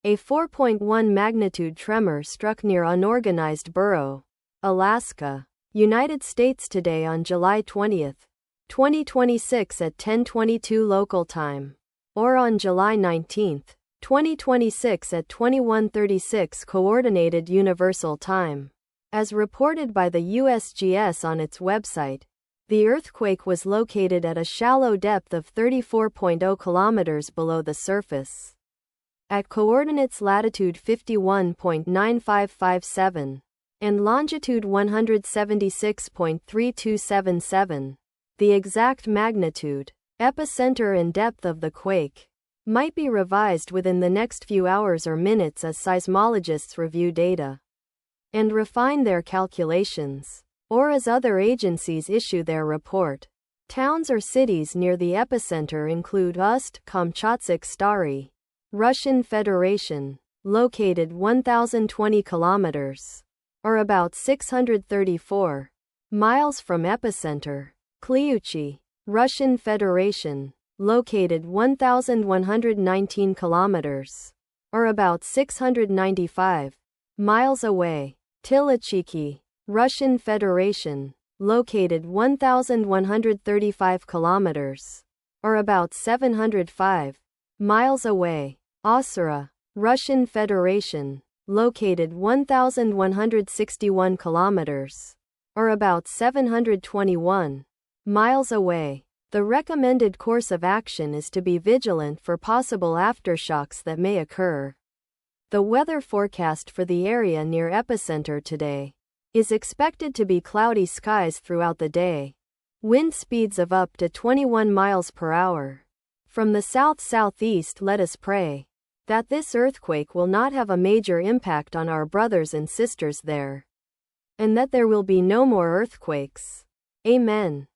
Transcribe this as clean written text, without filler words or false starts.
A 4.1 magnitude tremor struck near Unorganized Borough, Alaska, United States today on July 20, 2026 at 10:22 local time, or on July 19, 2026 at 21:36 Coordinated Universal Time. As reported by the USGS on its website, the earthquake was located at a shallow depth of 34.0 kilometers below the surface, at coordinates latitude 51.9557 and longitude 176.3277. The exact magnitude, epicenter and depth of the quake might be revised within the next few hours or minutes as seismologists review data and refine their calculations, or as other agencies issue their report. Towns or cities near the epicenter include Ust Kamchatsk Staryy, Russian Federation, located 1,020 kilometers, or about 634 miles from epicenter. Klyuchi, Russian Federation, located 1,119 kilometers, or about 695 miles away. Tilichiki, Russian Federation, located 1,135 kilometers, or about 705 miles away. Ossora, Russian Federation, located 1,161 kilometers, or about 721 miles away. The recommended course of action is to be vigilant for possible aftershocks that may occur. The weather forecast for the area near epicenter today is expected to be cloudy skies throughout the day. Wind speeds of up to 21 miles per hour. From the south-southeast, let us pray that this earthquake will not have a major impact on our brothers and sisters there, and that there will be no more earthquakes. Amen.